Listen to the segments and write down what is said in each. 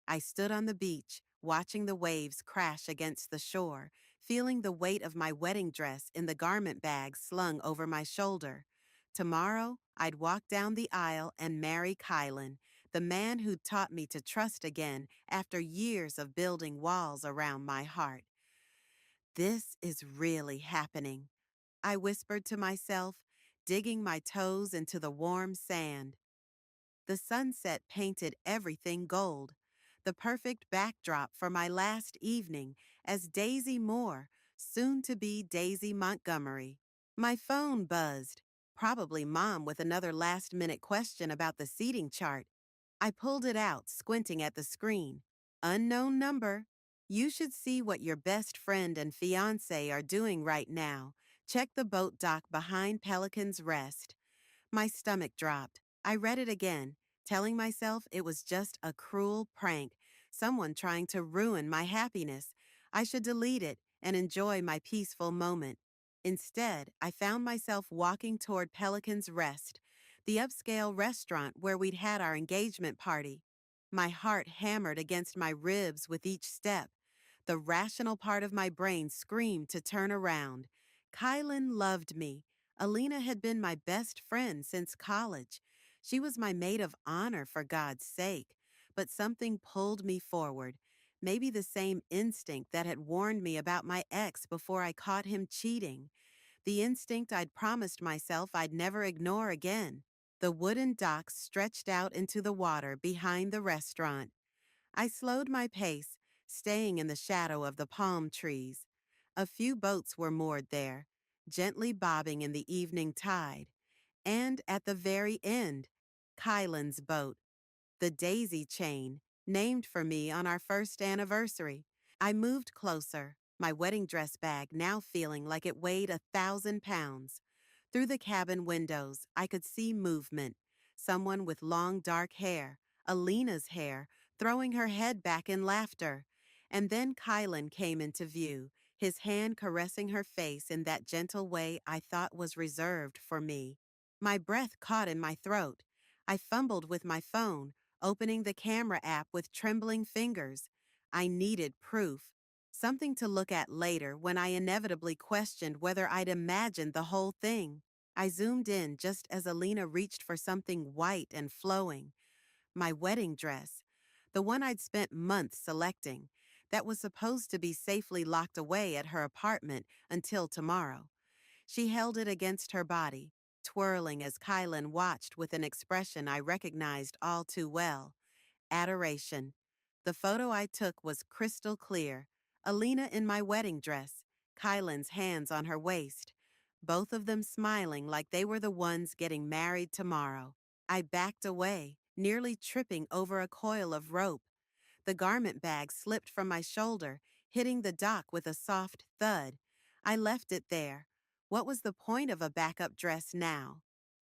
I stood on the beach, watching the waves crash against the shore, feeling the weight of my wedding dress in the garment bag slung over my shoulder. Tomorrow, I'd walk down the aisle and marry Kylan, the man who taught me to trust again after years of building walls around my heart. This is really happening, I whispered to myself, digging my toes into the warm sand. The sunset painted everything gold, the perfect backdrop for my last evening as Daisy Moore, soon to be Daisy Montgomery. My phone buzzed, probably Mom with another last minute question about the seating chart. I pulled it out, squinting at the screen. Unknown number. You should see what your best friend and fiancé are doing right now. Check the boat dock behind Pelican's Rest. My stomach dropped. I read it again, telling myself it was just a cruel prank, someone trying to ruin my happiness. I should delete it and enjoy my peaceful moment. Instead, I found myself walking toward Pelican's Rest, the upscale restaurant where we'd had our engagement party. My heart hammered against my ribs with each step. The rational part of my brain screamed to turn around. Kylan loved me. Alina had been my best friend since college. She was my maid of honor, for God's sake. But something pulled me forward. Maybe the same instinct that had warned me about my ex before I caught him cheating. The instinct I'd promised myself I'd never ignore again. The wooden docks stretched out into the water behind the restaurant. I slowed my pace, staying in the shadow of the palm trees. A few boats were moored there, gently bobbing in the evening tide. And at the very end, Kylan's boat, the Daisy Chain, named for me on our first anniversary. I moved closer, my wedding dress bag now feeling like it weighed 1,000 pounds. Through the cabin windows, I could see movement. Someone with long dark hair, Alina's hair, throwing her head back in laughter. And then Kylan came into view, his hand caressing her face in that gentle way I thought was reserved for me. My breath caught in my throat. I fumbled with my phone, opening the camera app with trembling fingers. I needed proof, something to look at later when I inevitably questioned whether I'd imagined the whole thing. I zoomed in just as Alina reached for something white and flowing. My wedding dress, the one I'd spent months selecting, that was supposed to be safely locked away at her apartment until tomorrow. She held it against her body, twirling as Kylan watched with an expression I recognized all too well. Adoration. The photo I took was crystal clear. Alina in my wedding dress, Kylan's hands on her waist, both of them smiling like they were the ones getting married tomorrow. I backed away, nearly tripping over a coil of rope. The garment bag slipped from my shoulder, hitting the dock with a soft thud. I left it there. What was the point of a backup dress now?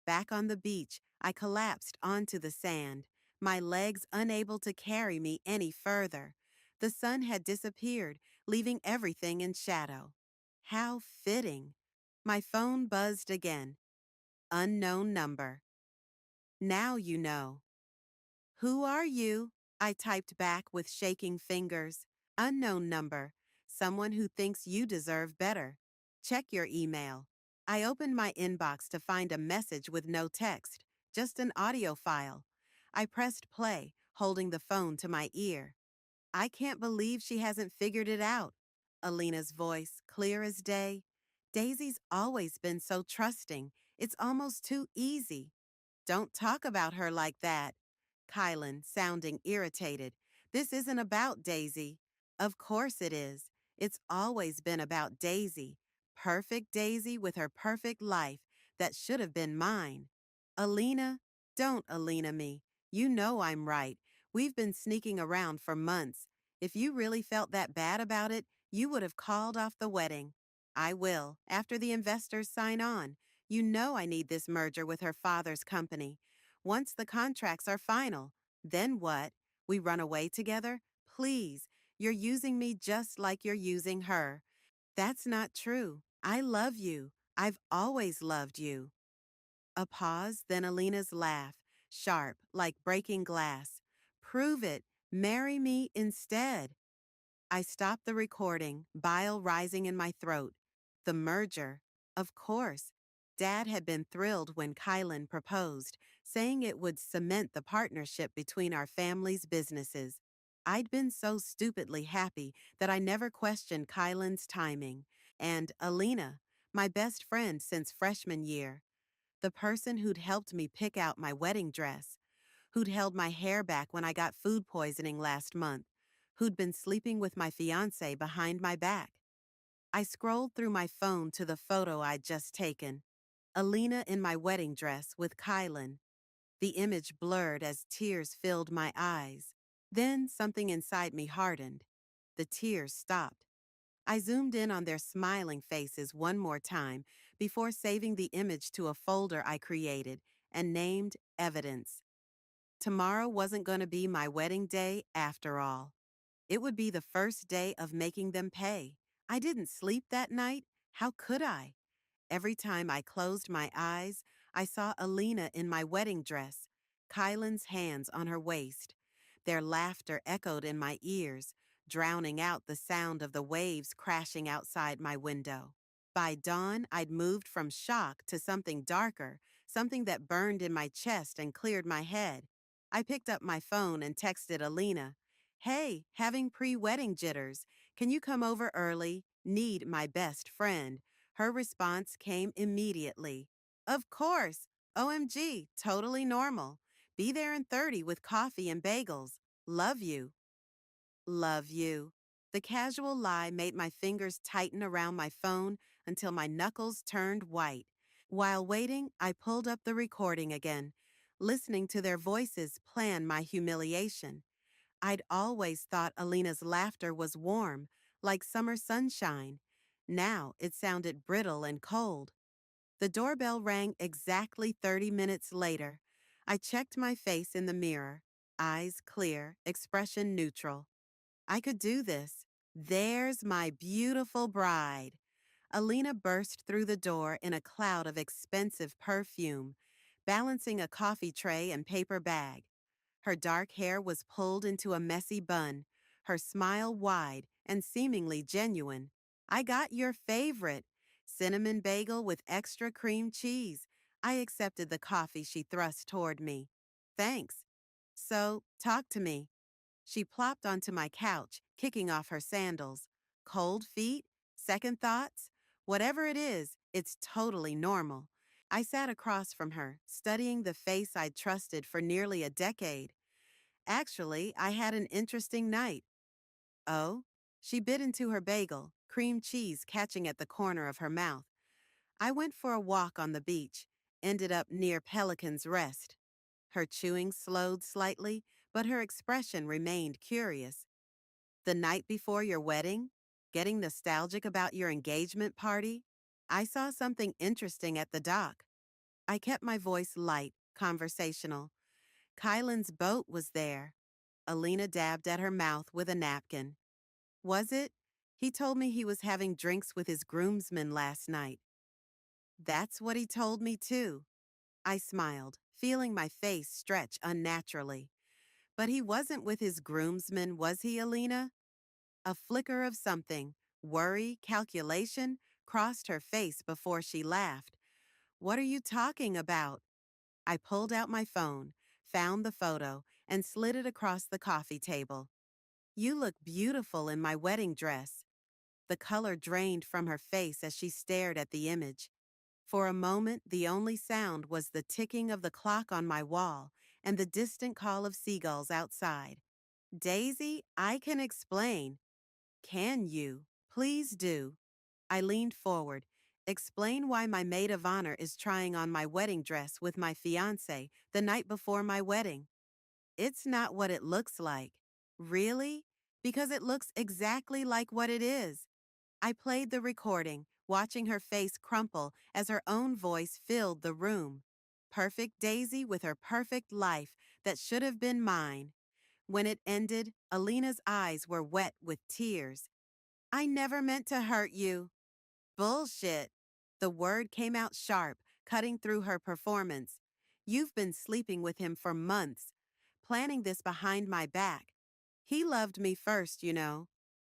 Back on the beach, I collapsed onto the sand, my legs unable to carry me any further. The sun had disappeared, leaving everything in shadow. How fitting. My phone buzzed again. Unknown number. Now you know. Who are you? I typed back with shaking fingers. Unknown number. Someone who thinks you deserve better. Check your email. I opened my inbox to find a message with no text, just an audio file. I pressed play, holding the phone to my ear. I can't believe she hasn't figured it out. Alina's voice, clear as day. Daisy's always been so trusting. It's almost too easy. Don't talk about her like that. Kylan, sounding irritated. This isn't about Daisy. Of course it is. It's always been about Daisy. Perfect Daisy with her perfect life that should have been mine. Alina, don't Alina me. You know I'm right. We've been sneaking around for months. If you really felt that bad about it, you would have called off the wedding. I will, after the investors sign on. You know I need this merger with her father's company. Once the contracts are final, then what? We run away together? Please, you're using me just like you're using her. That's not true. I love you. I've always loved you. A pause, then Alina's laugh, sharp, like breaking glass. Prove it. Marry me instead. I stopped the recording, bile rising in my throat. The merger. Of course. Dad had been thrilled when Kylan proposed, saying it would cement the partnership between our family's businesses. I'd been so stupidly happy that I never questioned Kylan's timing. And Alina, my best friend since freshman year, the person who'd helped me pick out my wedding dress, who'd held my hair back when I got food poisoning last month, who'd been sleeping with my fiancé behind my back. I scrolled through my phone to the photo I'd just taken. Alina in my wedding dress with Kylan. The image blurred as tears filled my eyes. Then something inside me hardened. The tears stopped. I zoomed in on their smiling faces one more time before saving the image to a folder I created and named Evidence. Tomorrow wasn't going to be my wedding day after all. It would be the first day of making them pay. I didn't sleep that night. How could I? Every time I closed my eyes, I saw Alina in my wedding dress, Kylan's hands on her waist. Their laughter echoed in my ears, drowning out the sound of the waves crashing outside my window. By dawn, I'd moved from shock to something darker, something that burned in my chest and cleared my head. I picked up my phone and texted Alina, "Hey, having pre-wedding jitters. Can you come over early? Need my best friend." Her response came immediately. "Of course. OMG, totally normal. Be there in 30 with coffee and bagels. Love you." Love you. The casual lie made my fingers tighten around my phone until my knuckles turned white. While waiting, I pulled up the recording again, listening to their voices plan my humiliation. I'd always thought Alina's laughter was warm, like summer sunshine. Now it sounded brittle and cold. The doorbell rang exactly 30 minutes later. I checked my face in the mirror, eyes clear, expression neutral. I could do this. There's my beautiful bride. Alina burst through the door in a cloud of expensive perfume, balancing a coffee tray and paper bag. Her dark hair was pulled into a messy bun, her smile wide and seemingly genuine. "I got your favorite, cinnamon bagel with extra cream cheese." I accepted the coffee she thrust toward me. "Thanks. So, talk to me." She plopped onto my couch, kicking off her sandals. Cold feet? Second thoughts? Whatever it is, it's totally normal. I sat across from her, studying the face I'd trusted for nearly a decade. "Actually, I had an interesting night." "Oh?" She bit into her bagel, cream cheese catching at the corner of her mouth. "I went for a walk on the beach, ended up near Pelican's Rest." Her chewing slowed slightly, but her expression remained curious. "The night before your wedding? Getting nostalgic about your engagement party? I saw something interesting at the dock." I kept my voice light, conversational. "Kylan's boat was there." Alina dabbed at her mouth with a napkin. "Was it? He told me he was having drinks with his groomsmen last night." "That's what he told me too." I smiled, feeling my face stretch unnaturally. "But he wasn't with his groomsmen, was he, Alina?" A flicker of something, worry, calculation, crossed her face before she laughed. "What are you talking about?" I pulled out my phone, found the photo, and slid it across the coffee table. "You look beautiful in my wedding dress." The color drained from her face as she stared at the image. For a moment, the only sound was the ticking of the clock on my wall and the distant call of seagulls outside. "Daisy, I can explain." "Can you? Please do." I leaned forward. "Explain why my maid of honor is trying on my wedding dress with my fiancé the night before my wedding." "It's not what it looks like." "Really?" "Because it looks exactly like what it is." I played the recording, watching her face crumple as her own voice filled the room. Perfect Daisy with her perfect life that should have been mine. When it ended, Alina's eyes were wet with tears. "I never meant to hurt you." "Bullshit." The word came out sharp, cutting through her performance. "You've been sleeping with him for months, planning this behind my back. He loved me first, you know.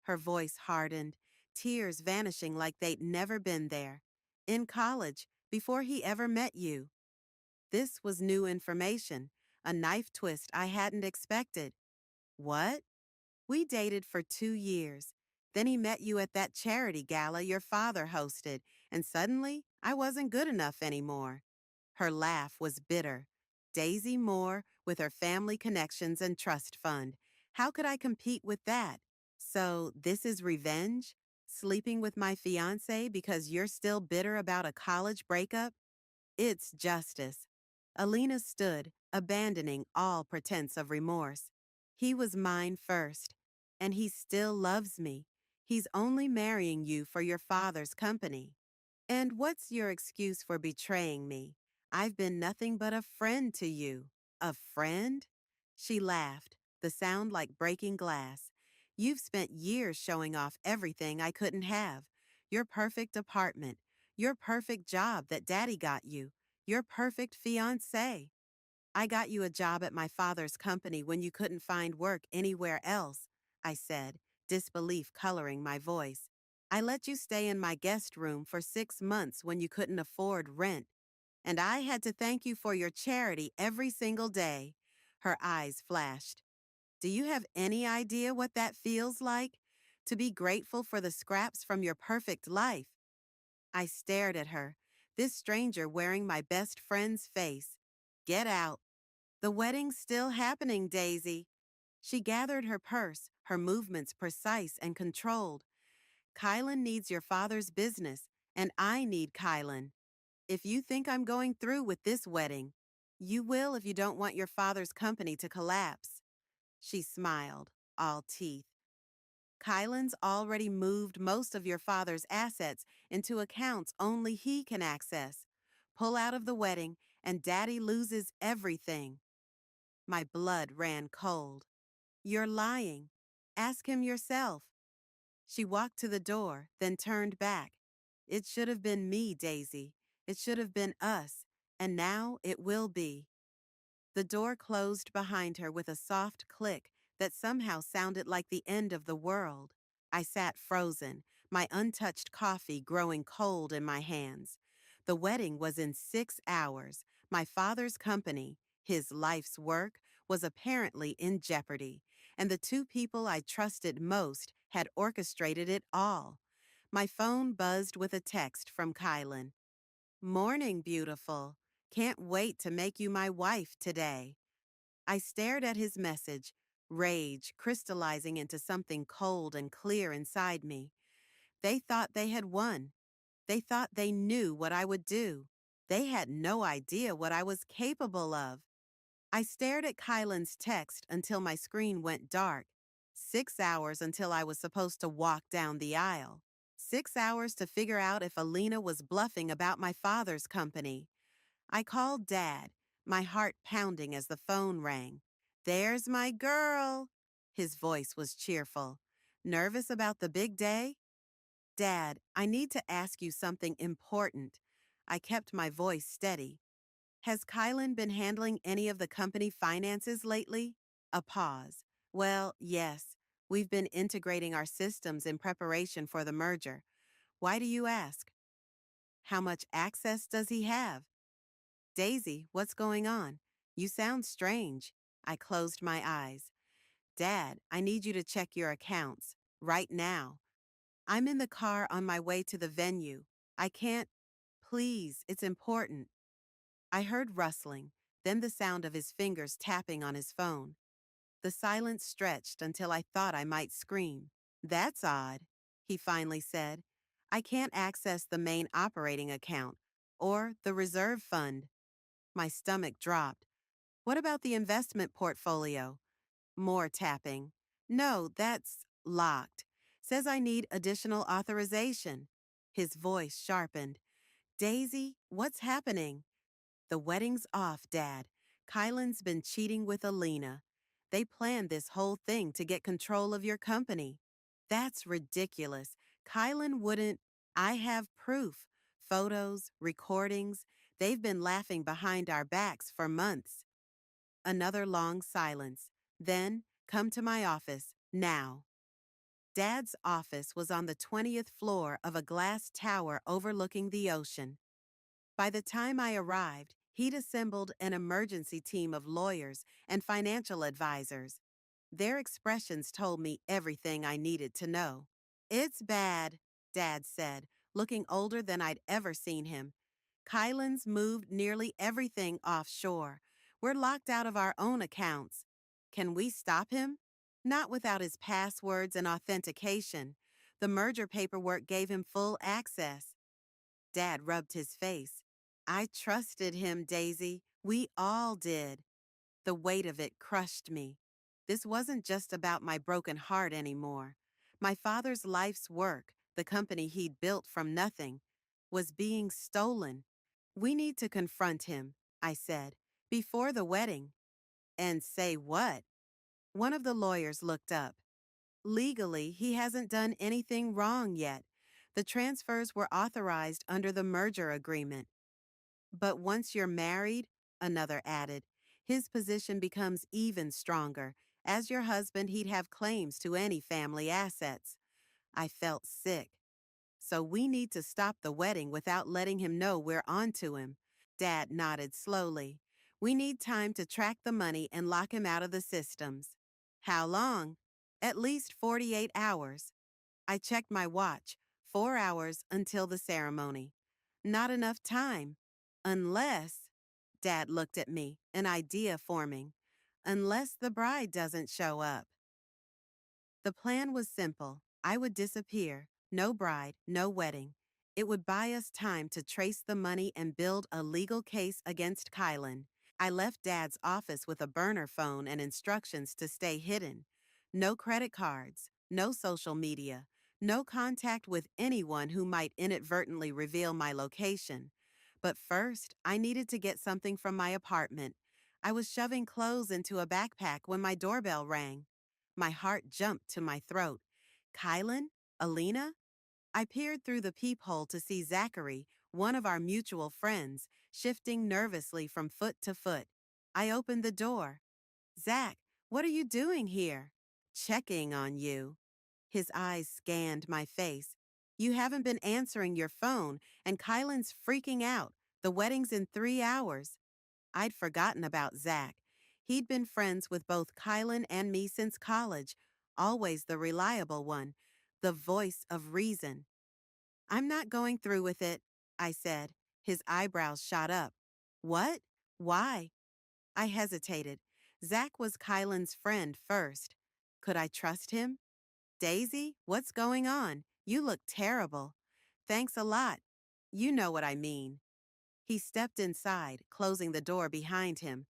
Her voice hardened, tears vanishing like they'd never been there. In college, before he ever met you. This was new information, a knife twist I hadn't expected. What? We dated for 2 years. Then he met you at that charity gala your father hosted, and suddenly I wasn't good enough anymore. Her laugh was bitter. Daisy Moore, with her family connections and trust fund. How could I compete with that? So, this is revenge? Sleeping with my fiance because you're still bitter about a college breakup? It's justice. Alina stood, abandoning all pretense of remorse. He was mine first, and he still loves me. He's only marrying you for your father's company. And what's your excuse for betraying me? I've been nothing but a friend to you. A friend? She laughed, the sound like breaking glass. You've spent years showing off everything I couldn't have. Your perfect apartment, your perfect job that Daddy got you, your perfect fiancé. I got you a job at my father's company when you couldn't find work anywhere else, I said, disbelief coloring my voice. I let you stay in my guest room for 6 months when you couldn't afford rent. And I had to thank you for your charity every single day. Her eyes flashed. Do you have any idea what that feels like? To be grateful for the scraps from your perfect life. I stared at her, this stranger wearing my best friend's face. Get out. The wedding's still happening, Daisy. She gathered her purse, her movements precise and controlled. Kylan needs your father's business, and I need Kylan. If you think I'm going through with this wedding, you will if you don't want your father's company to collapse. She smiled, all teeth. Kylan's already moved most of your father's assets into accounts only he can access. Pull out of the wedding, and Daddy loses everything. My blood ran cold. You're lying. Ask him yourself. She walked to the door, then turned back. It should have been me, Daisy. It should have been us. And now it will be. The door closed behind her with a soft click that somehow sounded like the end of the world. I sat frozen, my untouched coffee growing cold in my hands. The wedding was in 6 hours. My father's company, his life's work, was apparently in jeopardy, and the two people I trusted most had orchestrated it all. My phone buzzed with a text from Kylan. Morning, beautiful. Can't wait to make you my wife today. I stared at his message, rage crystallizing into something cold and clear inside me. They thought they had won. They thought they knew what I would do. They had no idea what I was capable of. I stared at Kylan's text until my screen went dark. 6 hours until I was supposed to walk down the aisle. 6 hours to figure out if Alina was bluffing about my father's company. I called Dad, my heart pounding as the phone rang. There's my girl. His voice was cheerful. Nervous about the big day? Dad, I need to ask you something important. I kept my voice steady. Has Kylan been handling any of the company finances lately? A pause. Well, yes. We've been integrating our systems in preparation for the merger. Why do you ask? How much access does he have? Daisy, what's going on? You sound strange. I closed my eyes. Dad, I need you to check your accounts. Right now. I'm in the car on my way to the venue. I can't. Please, it's important. I heard rustling, then the sound of his fingers tapping on his phone. The silence stretched until I thought I might scream. That's odd, he finally said. I can't access the main operating account or the reserve fund. My stomach dropped. What about the investment portfolio? More tapping. No, that's locked. Says I need additional authorization. His voice sharpened. Daisy, what's happening? The wedding's off, Dad. Kylan's been cheating with Alina. They planned this whole thing to get control of your company. That's ridiculous. Kylan wouldn't. I have proof. Photos, recordings. They've been laughing behind our backs for months. Another long silence. Then, Come to my office, now. Dad's office was on the 20th floor of a glass tower overlooking the ocean. By the time I arrived, he'd assembled an emergency team of lawyers and financial advisors. Their expressions told me everything I needed to know. It's bad, Dad said, looking older than I'd ever seen him. Kylan's moved nearly everything offshore. We're locked out of our own accounts. Can we stop him? Not without his passwords and authentication. The merger paperwork gave him full access. Dad rubbed his face. I trusted him, Daisy. We all did. The weight of it crushed me. This wasn't just about my broken heart anymore. My father's life's work, the company he'd built from nothing, was being stolen. We need to confront him, I said, before the wedding. And say what? One of the lawyers looked up. Legally, he hasn't done anything wrong yet. The transfers were authorized under the merger agreement. But once you're married, another added, his position becomes even stronger. As your husband, he'd have claims to any family assets. I felt sick. So we need to stop the wedding without letting him know we're onto him. Dad nodded slowly. We need time to track the money and lock him out of the systems. How long? At least 48 hours. I checked my watch. 4 hours until the ceremony. Not enough time. Unless, Dad looked at me, an idea forming. Unless the bride doesn't show up. The plan was simple. I would disappear. No bride, no wedding. It would buy us time to trace the money and build a legal case against Kylan. I left Dad's office with a burner phone and instructions to stay hidden. No credit cards, no social media, no contact with anyone who might inadvertently reveal my location. But first, I needed to get something from my apartment. I was shoving clothes into a backpack when my doorbell rang. My heart jumped to my throat. Kylan? Alina? I peered through the peephole to see Zachary, one of our mutual friends, shifting nervously from foot to foot. I opened the door. Zach, what are you doing here? Checking on you. His eyes scanned my face. You haven't been answering your phone, and Kylan's freaking out. The wedding's in 3 hours. I'd forgotten about Zach. He'd been friends with both Kylan and me since college, always the reliable one, the voice of reason. I'm not going through with it, I said. His eyebrows shot up. What? Why? I hesitated. Zach was Kylan's friend first. Could I trust him? Daisy, what's going on? You look terrible. Thanks a lot. You know what I mean. He stepped inside, closing the door behind him.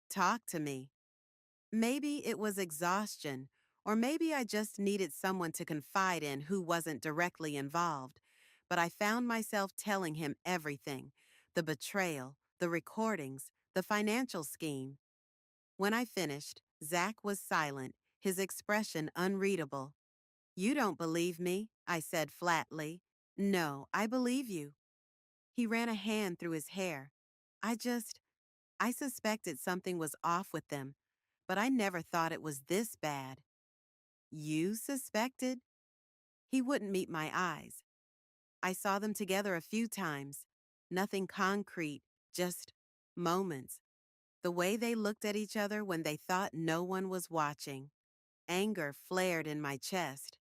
Talk to me. Maybe it was exhaustion, or maybe I just needed someone to confide in who wasn't directly involved. But I found myself telling him everything: the betrayal, the recordings, the financial scheme. When I finished, Zach was silent, his expression unreadable. You don't believe me, I said flatly. No, I believe you. He ran a hand through his hair. I suspected something was off with them, but I never thought it was this bad. You suspected? He wouldn't meet my eyes. I saw them together a few times. Nothing concrete, just moments. The way they looked at each other when they thought no one was watching. Anger flared in my chest.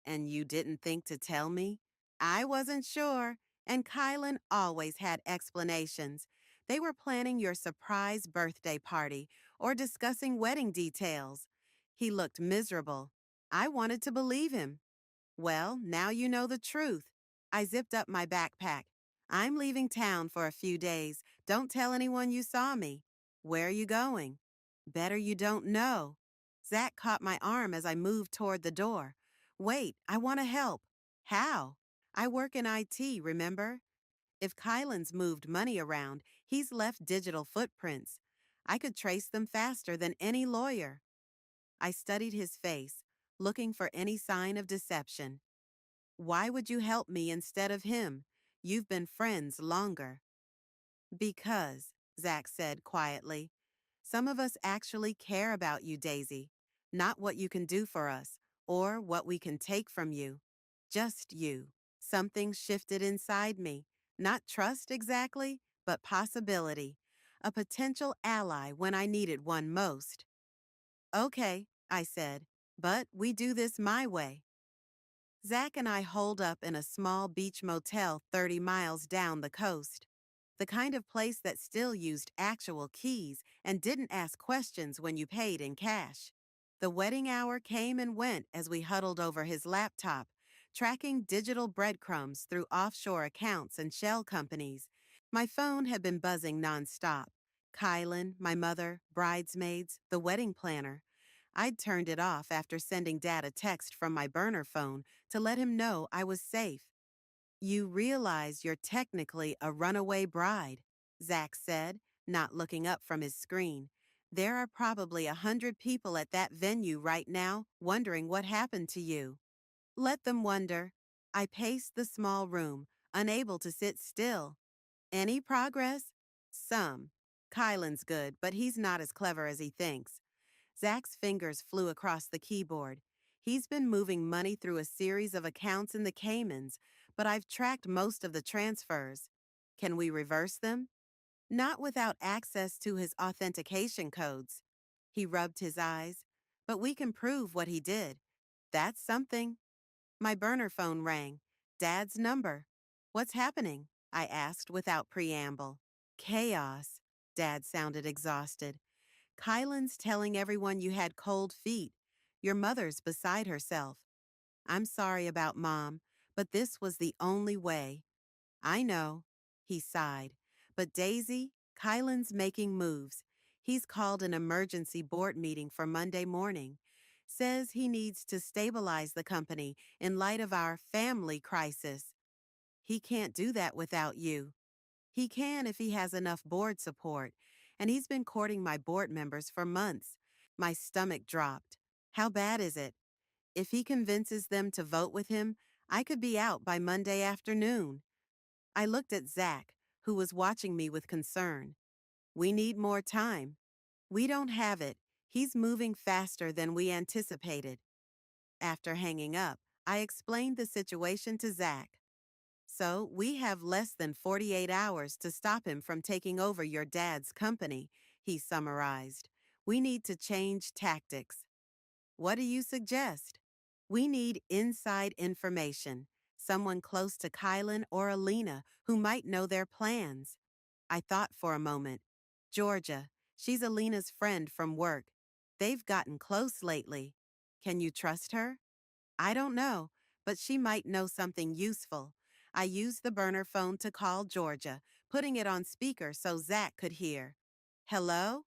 And you didn't think to tell me? I wasn't sure, and Kylan always had explanations. They were planning your surprise birthday party or discussing wedding details. He looked miserable. I wanted to believe him. Well, now you know the truth. I zipped up my backpack. I'm leaving town for a few days. Don't tell anyone you saw me. Where are you going? Better you don't know. Zach caught my arm as I moved toward the door. Wait, I want to help. How? I work in IT, remember? If Kylan's moved money around, he's left digital footprints. I could trace them faster than any lawyer. I studied his face, looking for any sign of deception. Why would you help me instead of him? You've been friends longer. Because, Zach said quietly, some of us actually care about you, Daisy. Not what you can do for us or what we can take from you. Just you. Something shifted inside me. Not trust exactly, but possibility. A potential ally when I needed one most. Okay, I said, but we do this my way. Zach and I holed up in a small beach motel 30 miles down the coast. The kind of place that still used actual keys and didn't ask questions when you paid in cash. The wedding hour came and went as we huddled over his laptop, tracking digital breadcrumbs through offshore accounts and shell companies. My phone had been buzzing nonstop. Kylan, my mother, bridesmaids, the wedding planner. I'd turned it off after sending Dad a text from my burner phone to let him know I was safe. You realize you're technically a runaway bride, Zach said, not looking up from his screen. There are probably 100 people at that venue right now wondering what happened to you. Let them wonder. I paced the small room, unable to sit still. Any progress? Some. Kylan's good, but he's not as clever as he thinks. Zach's fingers flew across the keyboard. He's been moving money through a series of accounts in the Caymans, but I've tracked most of the transfers. Can we reverse them? Not without access to his authentication codes. He rubbed his eyes. But we can prove what he did. That's something. My burner phone rang. Dad's number. What's happening? I asked without preamble. Chaos. Dad sounded exhausted. Kylan's telling everyone you had cold feet. Your mother's beside herself. I'm sorry about Mom, but this was the only way. I know, he sighed. But Daisy, Kylan's making moves. He's called an emergency board meeting for Monday morning. Says he needs to stabilize the company in light of our family crisis. He can't do that without you. He can if he has enough board support, and he's been courting my board members for months. My stomach dropped. How bad is it? If he convinces them to vote with him, I could be out by Monday afternoon. I looked at Zach, who was watching me with concern. We need more time. We don't have it. He's moving faster than we anticipated. After hanging up, I explained the situation to Zach. So we have less than 48 hours to stop him from taking over your dad's company, he summarized. We need to change tactics. What do you suggest? We need inside information, someone close to Kylan or Alina who might know their plans. I thought for a moment. Georgia, she's Alina's friend from work. They've gotten close lately. Can you trust her? I don't know, but she might know something useful. I used the burner phone to call Georgia, putting it on speaker so Zach could hear. Hello?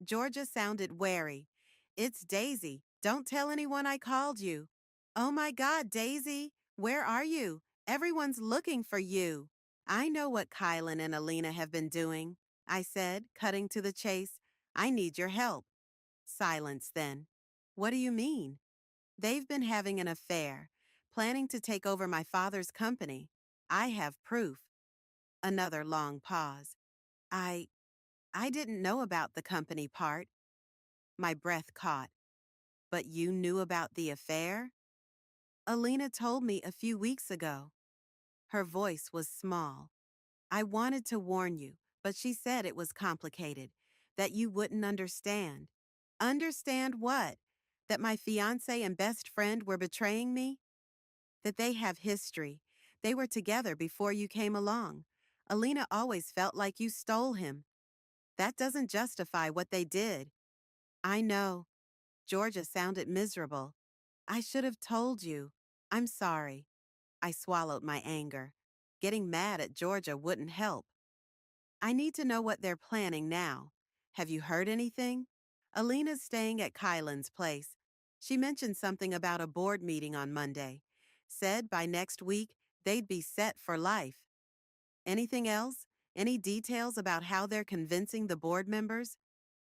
Georgia sounded wary. It's Daisy. Don't tell anyone I called you. Oh my God, Daisy! Where are you? Everyone's looking for you. I know what Kylan and Alina have been doing, I said, cutting to the chase. I need your help. Silence then. What do you mean? They've been having an affair, planning to take over my father's company. I have proof. Another long pause. I I didn't know about the company part. My breath caught. But you knew about the affair? Alina told me a few weeks ago. Her voice was small. I wanted to warn you, but she said it was complicated, that you wouldn't understand. Understand what? That my fiance and best friend were betraying me? That they have history. They were together before you came along. Alina always felt like you stole him. That doesn't justify what they did. I know. Georgia sounded miserable. I should have told you. I'm sorry. I swallowed my anger. Getting mad at Georgia wouldn't help. I need to know what they're planning now. Have you heard anything? Alina's staying at Kylan's place. She mentioned something about a board meeting on Monday. Said by next week they'd be set for life. Anything else? Any details about how they're convincing the board members?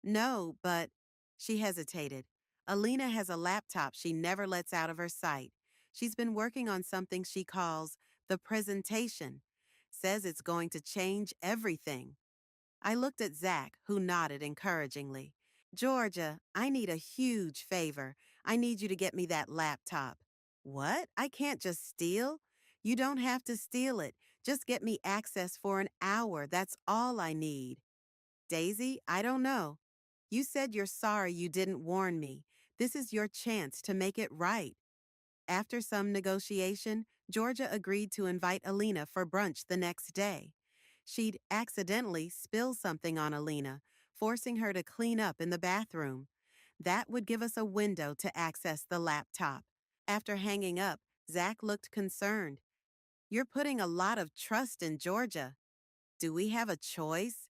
No, but she hesitated. Alina has a laptop she never lets out of her sight. She's been working on something she calls the presentation. Says it's going to change everything. I looked at Zach, who nodded encouragingly. Georgia, I need a huge favor. I need you to get me that laptop. What? I can't just steal? You don't have to steal it. Just get me access for an hour. That's all I need. Daisy, I don't know. You said you're sorry you didn't warn me. This is your chance to make it right. After some negotiation, Georgia agreed to invite Alina for brunch the next day. She'd accidentally spill something on Alina, forcing her to clean up in the bathroom. That would give us a window to access the laptop. After hanging up, Zach looked concerned. You're putting a lot of trust in Georgia. Do we have a choice?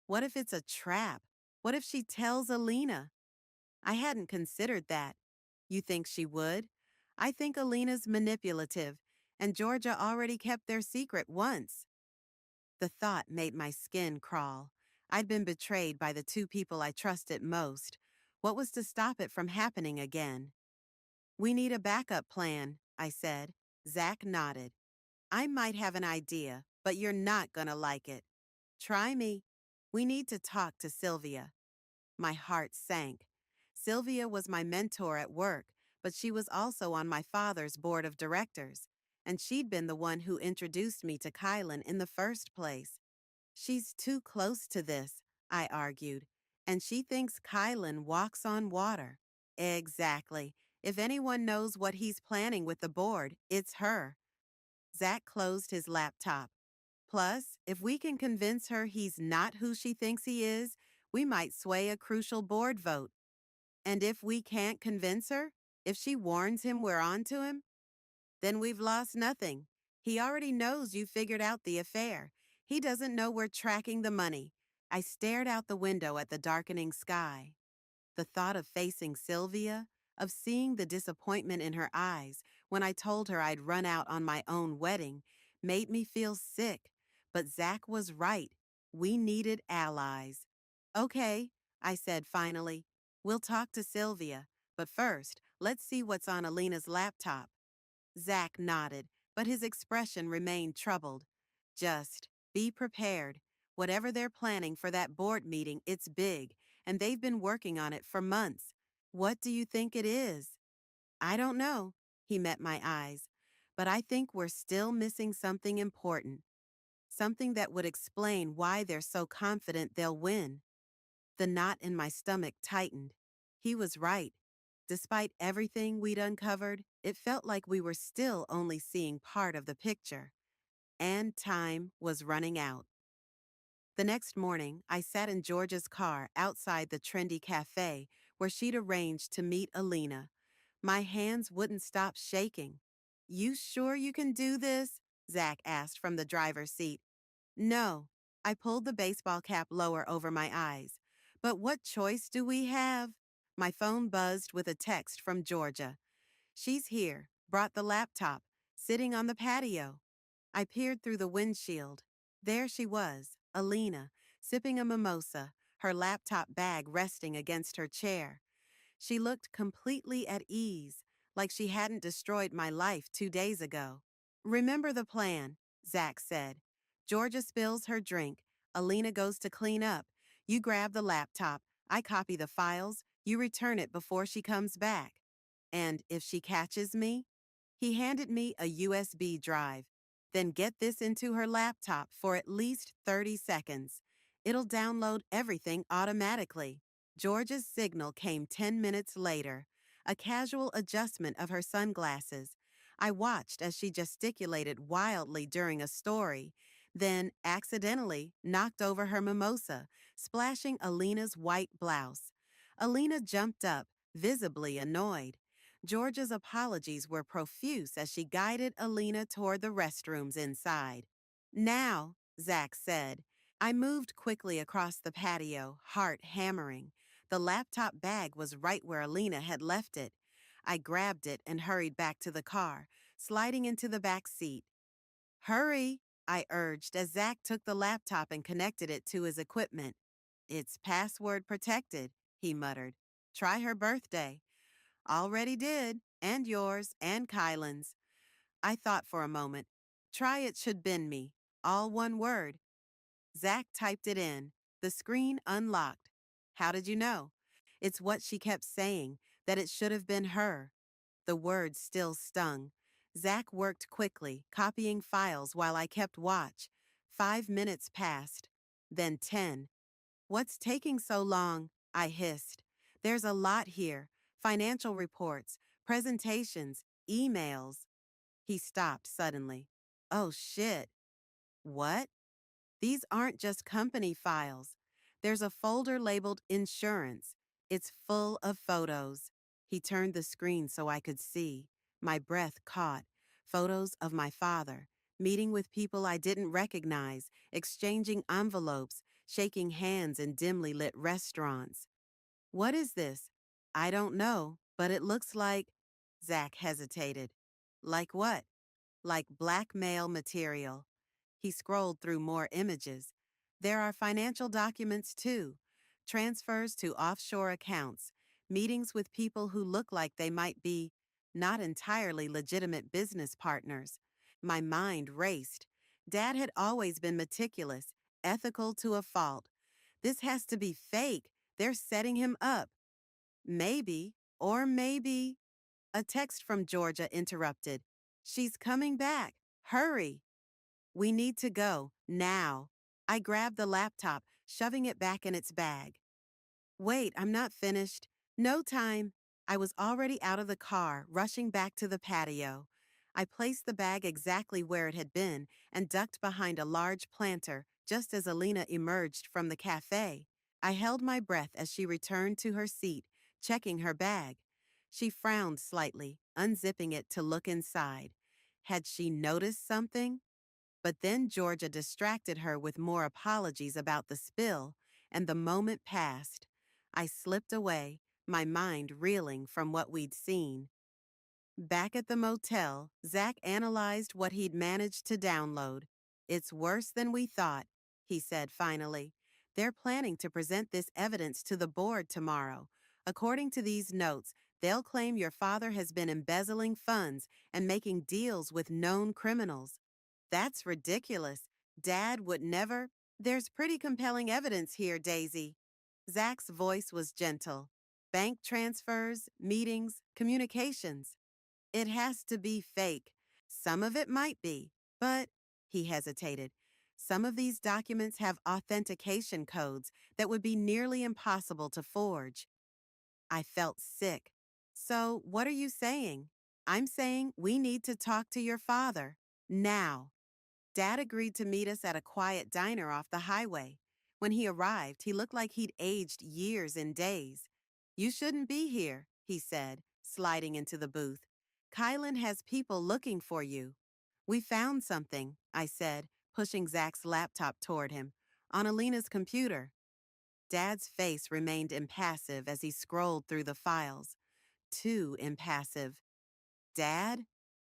What if it's a trap? What if she tells Alina? I hadn't considered that. You think she would? I think Alina's manipulative, and Georgia already kept their secret once. The thought made my skin crawl. I'd been betrayed by the two people I trusted most. What was to stop it from happening again? We need a backup plan, I said. Zach nodded. I might have an idea, but you're not gonna like it. Try me. We need to talk to Sylvia. My heart sank. Sylvia was my mentor at work, but she was also on my father's board of directors, and she'd been the one who introduced me to Kylan in the first place. She's too close to this, I argued, and she thinks Kylan walks on water. Exactly. If anyone knows what he's planning with the board, it's her. Zach closed his laptop. Plus, if we can convince her he's not who she thinks he is, we might sway a crucial board vote. And if we can't convince her, if she warns him we're on to him, then we've lost nothing. He already knows you figured out the affair. He doesn't know we're tracking the money. I stared out the window at the darkening sky. The thought of facing Sylvia, of seeing the disappointment in her eyes when I told her I'd run out on my own wedding, made me feel sick. But Zach was right. We needed allies. Okay, I said finally. We'll talk to Sylvia. But first, let's see what's on Alina's laptop. Zach nodded, but his expression remained troubled. Just be prepared. Whatever they're planning for that board meeting, it's big, and they've been working on it for months. What do you think it is? I don't know. He met my eyes. But I think we're still missing something important. Something that would explain why they're so confident they'll win. The knot in my stomach tightened. He was right. Despite everything we'd uncovered, it felt like we were still only seeing part of the picture. And time was running out. The next morning, I sat in Georgia's car outside the trendy cafe where she'd arranged to meet Alina. My hands wouldn't stop shaking. You sure you can do this? Zach asked from the driver's seat. No. I pulled the baseball cap lower over my eyes. But what choice do we have? My phone buzzed with a text from Georgia. She's here, brought the laptop, sitting on the patio. I peered through the windshield. There she was, Alina, sipping a mimosa, her laptop bag resting against her chair. She looked completely at ease, like she hadn't destroyed my life 2 days ago. Remember the plan, Zach said. Georgia spills her drink. Alina goes to clean up. You grab the laptop. I copy the files. You return it before she comes back. And if she catches me? He handed me a USB drive. Then get this into her laptop for at least 30 seconds. It'll download everything automatically. Georgia's signal came 10 minutes later, a casual adjustment of her sunglasses. I watched as she gesticulated wildly during a story, then accidentally knocked over her mimosa, splashing Alina's white blouse. Alina jumped up, visibly annoyed. Georgia's apologies were profuse as she guided Alina toward the restrooms inside. Now, Zach said. I moved quickly across the patio, heart hammering. The laptop bag was right where Alina had left it. I grabbed it and hurried back to the car, sliding into the back seat. Hurry, I urged as Zach took the laptop and connected it to his equipment. It's password protected, he muttered. Try her birthday. Already did, and yours, and Kylan's. I thought for a moment. Try it should bend me. All one word. Zach typed it in. The screen unlocked. How did you know? It's what she kept saying, that it should have been her. The words still stung. Zach worked quickly, copying files while I kept watch. 5 minutes passed. Then 10. What's taking so long? I hissed. There's a lot here. Financial reports, presentations, emails. He stopped suddenly. Oh shit. What? These aren't just company files. There's a folder labeled Insurance. It's full of photos. He turned the screen so I could see. My breath caught. Photos of my father, meeting with people I didn't recognize, exchanging envelopes, shaking hands in dimly lit restaurants. What is this? I don't know, but it looks like. Zach hesitated. Like what? Like blackmail material. He scrolled through more images. There are financial documents too, transfers to offshore accounts, meetings with people who look like they might be not entirely legitimate business partners. My mind raced. Dad had always been meticulous, ethical to a fault. This has to be fake. They're setting him up. Maybe, or maybe. A text from Georgia interrupted. She's coming back. Hurry. We need to go, now. I grabbed the laptop, shoving it back in its bag. Wait, I'm not finished. No time. I was already out of the car, rushing back to the patio. I placed the bag exactly where it had been and ducked behind a large planter just as Alina emerged from the cafe. I held my breath as she returned to her seat, checking her bag. She frowned slightly, unzipping it to look inside. Had she noticed something? But then Georgia distracted her with more apologies about the spill, and the moment passed. I slipped away, my mind reeling from what we'd seen. Back at the motel, Zach analyzed what he'd managed to download. It's worse than we thought, he said finally. They're planning to present this evidence to the board tomorrow. According to these notes, they'll claim your father has been embezzling funds and making deals with known criminals. That's ridiculous. Dad would never. There's pretty compelling evidence here, Daisy. Zach's voice was gentle. Bank transfers, meetings, communications. It has to be fake. Some of it might be, but, he hesitated, some of these documents have authentication codes that would be nearly impossible to forge. I felt sick. So, what are you saying? I'm saying we need to talk to your father. Now. Dad agreed to meet us at a quiet diner off the highway. When he arrived, he looked like he'd aged years in days. You shouldn't be here, he said, sliding into the booth. Kylan has people looking for you. We found something, I said, pushing Zach's laptop toward him, on Alina's computer. Dad's face remained impassive as he scrolled through the files. Too impassive. Dad?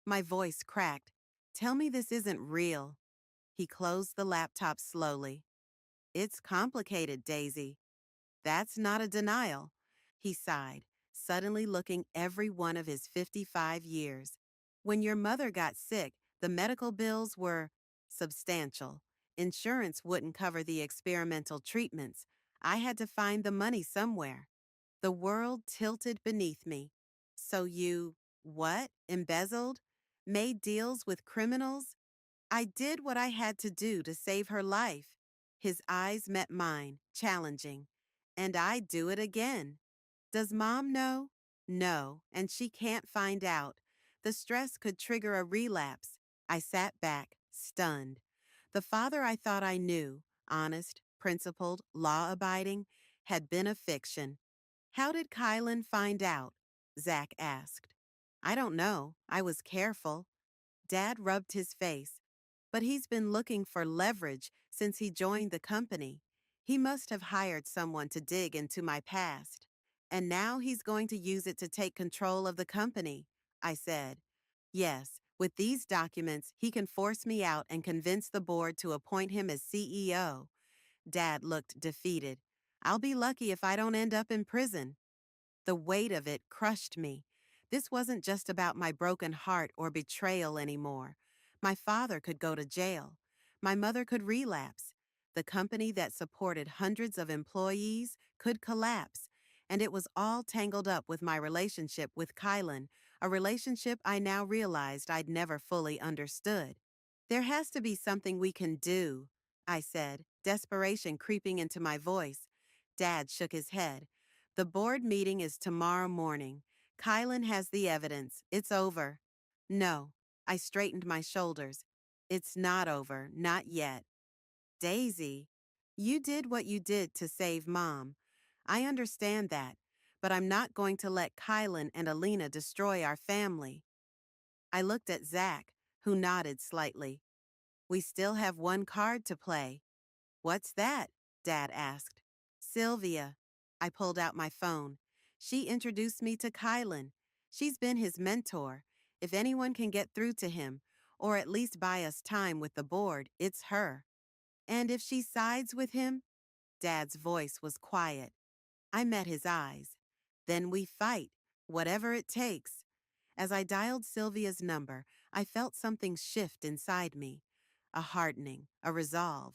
My voice cracked. Tell me this isn't real. He closed the laptop slowly. It's complicated, Daisy. That's not a denial. He sighed, suddenly looking every one of his 55 years. When your mother got sick, the medical bills were substantial. Insurance wouldn't cover the experimental treatments. I had to find the money somewhere. The world tilted beneath me. So you, what, embezzled? Made deals with criminals? I did what I had to do to save her life. His eyes met mine, challenging. And I'd do it again. Does Mom know? No, and she can't find out. The stress could trigger a relapse. I sat back, stunned. The father I thought I knew, honest, principled, law-abiding, had been a fiction. How did Kylan find out? Zach asked. I don't know. I was careful. Dad rubbed his face. But he's been looking for leverage since he joined the company. He must have hired someone to dig into my past. And now he's going to use it to take control of the company, I said. Yes, with these documents, he can force me out and convince the board to appoint him as CEO. Dad looked defeated. I'll be lucky if I don't end up in prison. The weight of it crushed me. This wasn't just about my broken heart or betrayal anymore. My father could go to jail. My mother could relapse. The company that supported hundreds of employees could collapse. and it was all tangled up with my relationship with Kylan, a relationship I now realized I'd never fully understood. There has to be something we can do, I said, desperation creeping into my voice. Dad shook his head. The board meeting is tomorrow morning. Kylan has the evidence. It's over. No, I straightened my shoulders. It's not over, not yet. Daisy, you did what you did to save Mom. I understand that, but I'm not going to let Kylan and Alina destroy our family. I looked at Zach, who nodded slightly. We still have one card to play. What's that? Dad asked. Sylvia. I pulled out my phone. She introduced me to Kylan. She's been his mentor. If anyone can get through to him, or at least buy us time with the board, it's her. And if she sides with him? Dad's voice was quiet. I met his eyes. Then we fight, whatever it takes. As I dialed Sylvia's number, I felt something shift inside me. A hardening, a resolve.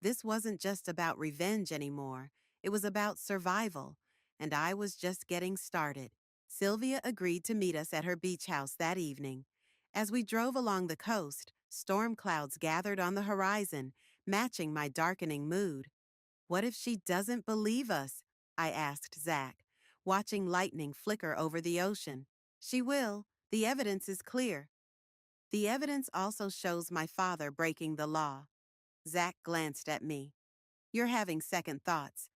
This wasn't just about revenge anymore. It was about survival, and I was just getting started. Sylvia agreed to meet us at her beach house that evening. As we drove along the coast, storm clouds gathered on the horizon, matching my darkening mood. What if she doesn't believe us? I asked Zach, watching lightning flicker over the ocean. She will. The evidence is clear. The evidence also shows my father breaking the law. Zach glanced at me. You're having second thoughts.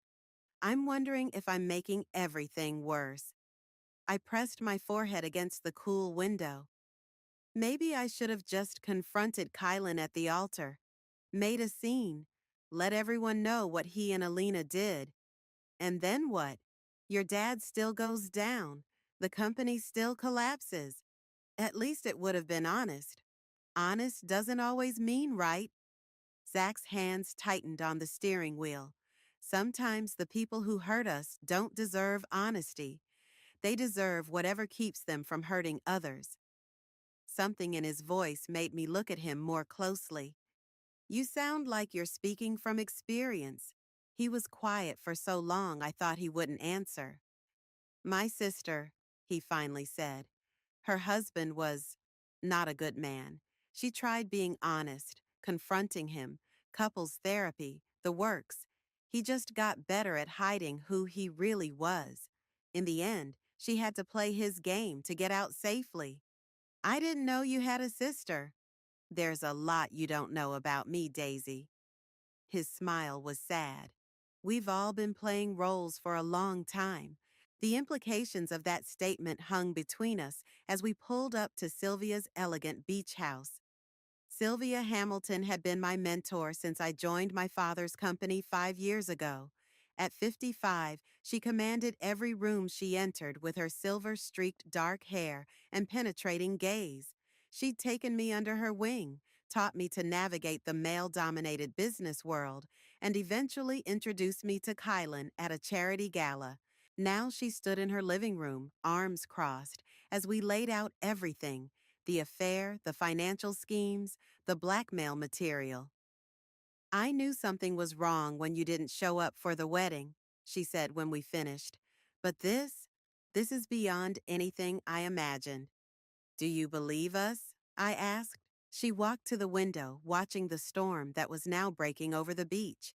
I'm wondering if I'm making everything worse. I pressed my forehead against the cool window. Maybe I should have just confronted Kylan at the altar, made a scene, let everyone know what he and Alina did. And then what? Your dad still goes down. The company still collapses. At least it would have been honest. Honest doesn't always mean right. Zach's hands tightened on the steering wheel. Sometimes the people who hurt us don't deserve honesty. They deserve whatever keeps them from hurting others. Something in his voice made me look at him more closely. You sound like you're speaking from experience. He was quiet for so long I thought he wouldn't answer. My sister, he finally said. Her husband was not a good man. She tried being honest, confronting him, couples therapy, the works. He just got better at hiding who he really was. In the end, she had to play his game to get out safely. I didn't know you had a sister. There's a lot you don't know about me, Daisy. His smile was sad. We've all been playing roles for a long time. The implications of that statement hung between us as we pulled up to Sylvia's elegant beach house. Sylvia Hamilton had been my mentor since I joined my father's company 5 years ago. At 55, she commanded every room she entered with her silver-streaked dark hair and penetrating gaze. She'd taken me under her wing, taught me to navigate the male-dominated business world, and eventually introduced me to Kylan at a charity gala. Now she stood in her living room, arms crossed, as we laid out everything: the affair, the financial schemes, the blackmail material. I knew something was wrong when you didn't show up for the wedding, she said when we finished. But this is beyond anything I imagined. Do you believe us? I asked. She walked to the window, watching the storm that was now breaking over the beach.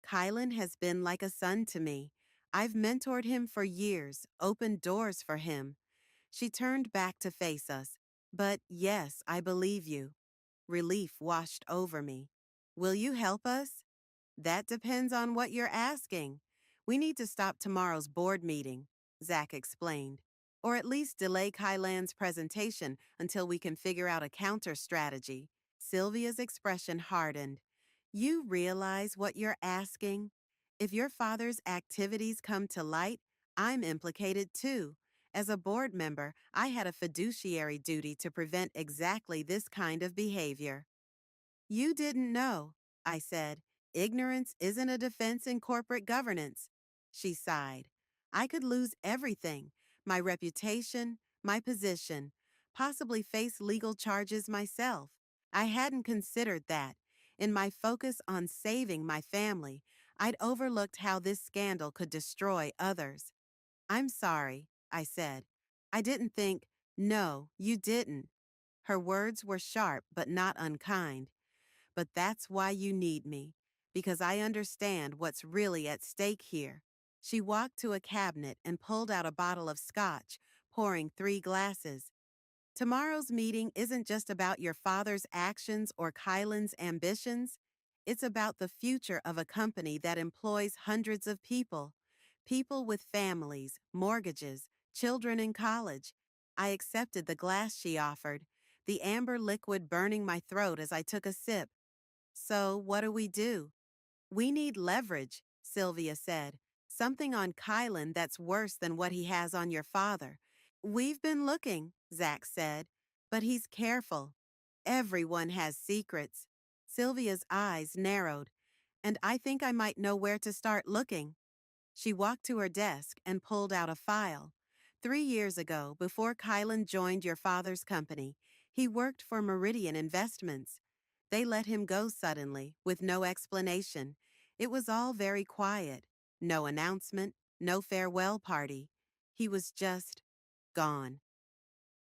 Kylan has been like a son to me. I've mentored him for years, opened doors for him. She turned back to face us. But yes, I believe you. Relief washed over me. Will you help us? That depends on what you're asking. We need to stop tomorrow's board meeting, Zach explained, or at least delay Kylan's presentation until we can figure out a counter strategy. Sylvia's expression hardened. You realize what you're asking? If your father's activities come to light, I'm implicated too. As a board member, I had a fiduciary duty to prevent exactly this kind of behavior. You didn't know, I said. Ignorance isn't a defense in corporate governance. She sighed. I could lose everything: my reputation, my position, possibly face legal charges myself. I hadn't considered that. In my focus on saving my family, I'd overlooked how this scandal could destroy others. I'm sorry, I said. I didn't think, no, you didn't. Her words were sharp but not unkind. But that's why you need me, because I understand what's really at stake here. She walked to a cabinet and pulled out a bottle of scotch, pouring 3 glasses. Tomorrow's meeting isn't just about your father's actions or Kylan's ambitions. It's about the future of a company that employs hundreds of people. People with families, mortgages, children in college. I accepted the glass she offered, the amber liquid burning my throat as I took a sip. So, what do we do? We need leverage, Sylvia said. Something on Kylan that's worse than what he has on your father. We've been looking, Zach said, but he's careful. Everyone has secrets. Sylvia's eyes narrowed, and I think I might know where to start looking. She walked to her desk and pulled out a file. 3 years ago, before Kylan joined your father's company, he worked for Meridian Investments. They let him go suddenly, with no explanation. It was all very quiet. No announcement, no farewell party. He was just gone.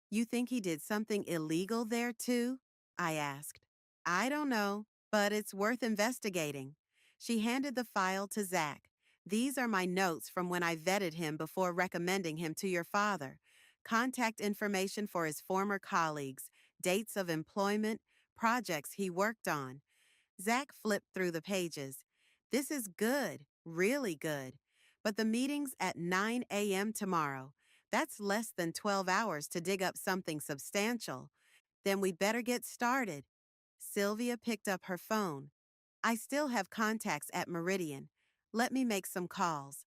You think he did something illegal there too? I asked. I don't know, but it's worth investigating. She handed the file to Zach. These are my notes from when I vetted him before recommending him to your father. Contact information for his former colleagues, dates of employment, projects he worked on. Zach flipped through the pages. This is good, really good. But the meeting's at 9 a.m. tomorrow. That's less than 12 hours to dig up something substantial. Then we'd better get started. Sylvia picked up her phone. I still have contacts at Meridian. Let me make some calls.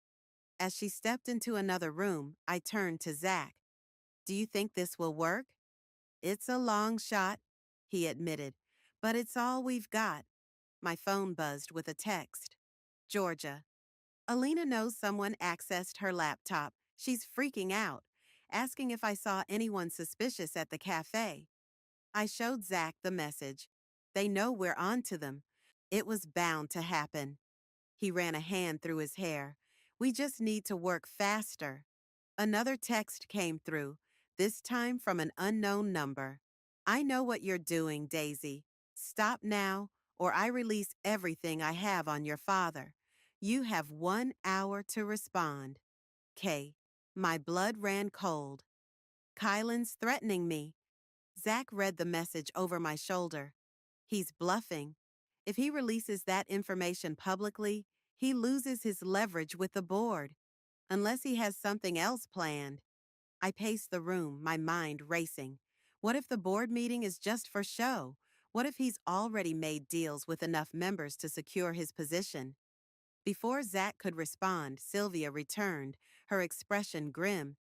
As she stepped into another room, I turned to Zach. Do you think this will work? It's a long shot, he admitted, but it's all we've got. My phone buzzed with a text. Georgia. Alina knows someone accessed her laptop. She's freaking out, asking if I saw anyone suspicious at the cafe. I showed Zach the message. They know we're on to them. It was bound to happen. He ran a hand through his hair. We just need to work faster. Another text came through, this time from an unknown number. I know what you're doing, Daisy. Stop now, or I release everything I have on your father. You have 1 hour to respond. K. My blood ran cold. Kylan's threatening me. Zach read the message over my shoulder. He's bluffing. If he releases that information publicly, he loses his leverage with the board. Unless he has something else planned. I paced the room, my mind racing. What if the board meeting is just for show? What if he's already made deals with enough members to secure his position? Before Zach could respond, Sylvia returned, her expression grim.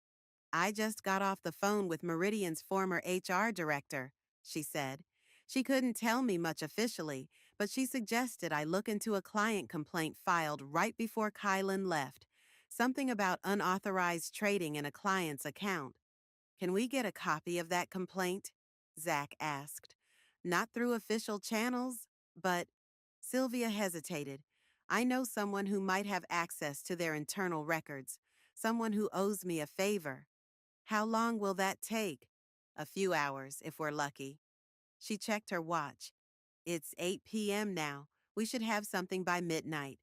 I just got off the phone with Meridian's former HR director, she said. She couldn't tell me much officially, but she suggested I look into a client complaint filed right before Kylan left. Something about unauthorized trading in a client's account. Can we get a copy of that complaint? Zach asked. Not through official channels, but Sylvia hesitated. I know someone who might have access to their internal records, someone who owes me a favor. How long will that take? A few hours, if we're lucky. She checked her watch. It's 8 p.m. now. We should have something by midnight.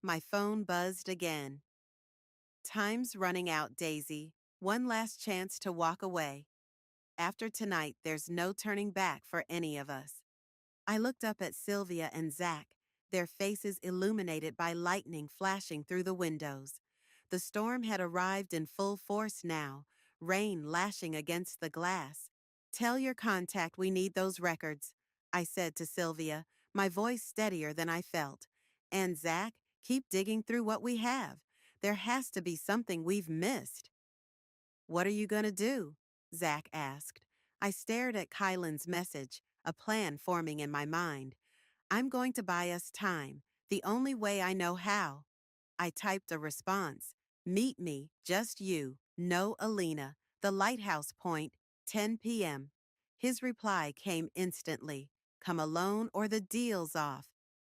My phone buzzed again. Time's running out, Daisy. One last chance to walk away. After tonight, there's no turning back for any of us. I looked up at Sylvia and Zach, their faces illuminated by lightning flashing through the windows. The storm had arrived in full force now, rain lashing against the glass. Tell your contact we need those records, I said to Sylvia, my voice steadier than I felt. And Zach, keep digging through what we have. There has to be something we've missed. What are you going to do? Zach asked. I stared at Kylan's message, a plan forming in my mind. I'm going to buy us time, the only way I know how. I typed a response. Meet me, just you, no Alina, the lighthouse point, 10 p.m. His reply came instantly. Come alone or the deal's off.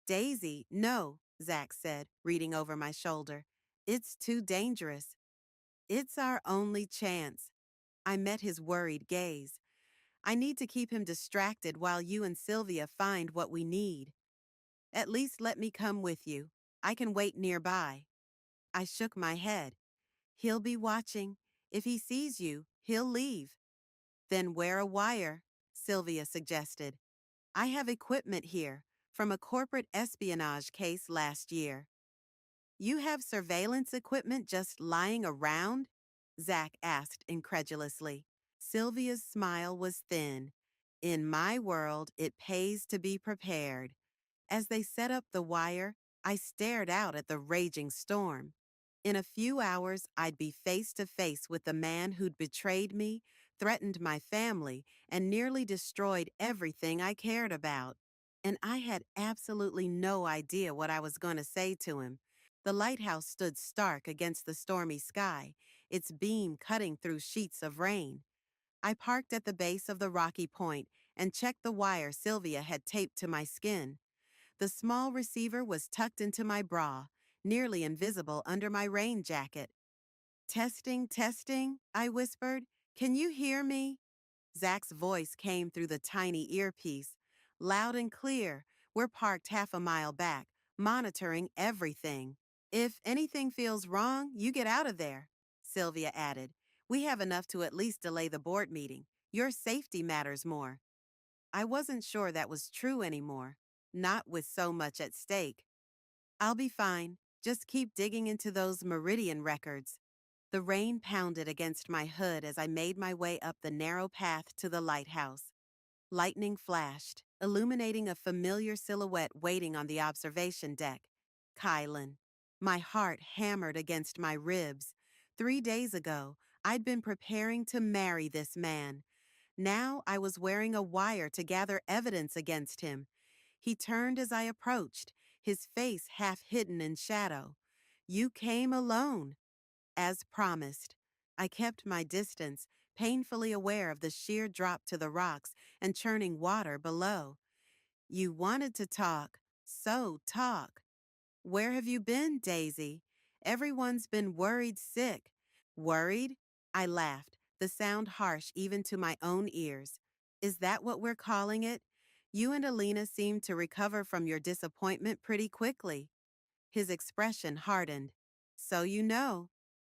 Daisy, no, Zach said, reading over my shoulder. It's too dangerous. It's our only chance. I met his worried gaze. I need to keep him distracted while you and Sylvia find what we need. At least let me come with you. I can wait nearby. I shook my head. He'll be watching. If he sees you, he'll leave. Then wear a wire, Sylvia suggested. I have equipment here from a corporate espionage case last year. You have surveillance equipment just lying around? Zach asked incredulously. Sylvia's smile was thin. In my world, it pays to be prepared. As they set up the wire, I stared out at the raging storm. In a few hours, I'd be face to face with the man who'd betrayed me, threatened my family, and nearly destroyed everything I cared about. And I had absolutely no idea what I was going to say to him. The lighthouse stood stark against the stormy sky, its beam cutting through sheets of rain. I parked at the base of the rocky point and checked the wire Sylvia had taped to my skin. The small receiver was tucked into my bra, nearly invisible under my rain jacket. Testing, testing, I whispered. Can you hear me? Zach's voice came through the tiny earpiece. Loud and clear, we're parked half a mile back, monitoring everything. If anything feels wrong, you get out of there, Sylvia added. We have enough to at least delay the board meeting. Your safety matters more. I wasn't sure that was true anymore, not with so much at stake. I'll be fine. Just keep digging into those Meridian records. The rain pounded against my hood as I made my way up the narrow path to the lighthouse. Lightning flashed, illuminating a familiar silhouette waiting on the observation deck. Kylan. My heart hammered against my ribs. 3 days ago, I'd been preparing to marry this man. Now I was wearing a wire to gather evidence against him. He turned as I approached, his face half hidden in shadow. You came alone. As promised, I kept my distance, painfully aware of the sheer drop to the rocks and churning water below. You wanted to talk, so talk. Where have you been, Daisy? Everyone's been worried sick. Worried? I laughed, the sound harsh even to my own ears. Is that what we're calling it? You and Alina seemed to recover from your disappointment pretty quickly. His expression hardened. So you know.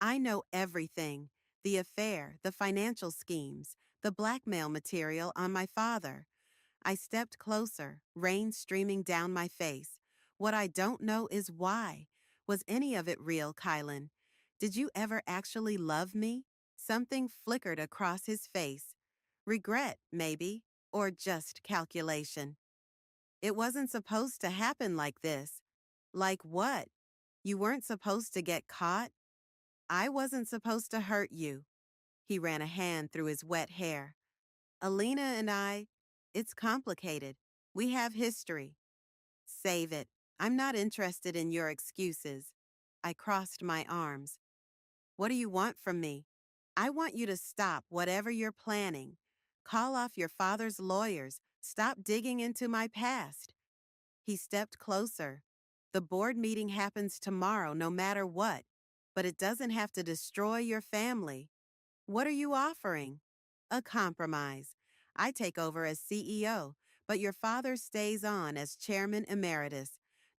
I know everything. The affair, the financial schemes, the blackmail material on my father. I stepped closer, rain streaming down my face. What I don't know is why. Was any of it real, Kylan? Did you ever actually love me? Something flickered across his face. Regret, maybe, or just calculation. It wasn't supposed to happen like this. Like what? You weren't supposed to get caught? I wasn't supposed to hurt you. He ran a hand through his wet hair. Alina and I, it's complicated. We have history. Save it. I'm not interested in your excuses. I crossed my arms. What do you want from me? I want you to stop whatever you're planning. Call off your father's lawyers. Stop digging into my past. He stepped closer. The board meeting happens tomorrow no matter what, but it doesn't have to destroy your family. What are you offering? A compromise. I take over as CEO, but your father stays on as chairman emeritus.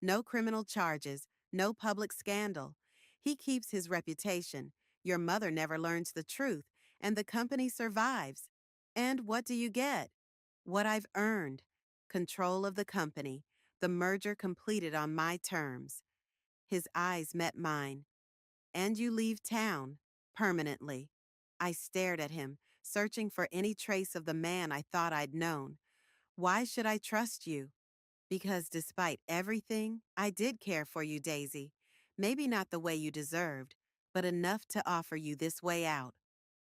No criminal charges, no public scandal. He keeps his reputation. Your mother never learns the truth, and the company survives. And what do you get? What I've earned. Control of the company. The merger completed on my terms. His eyes met mine. And you leave town. Permanently. I stared at him, searching for any trace of the man I thought I'd known. Why should I trust you? Because despite everything, I did care for you, Daisy. Maybe not the way you deserved, but enough to offer you this way out.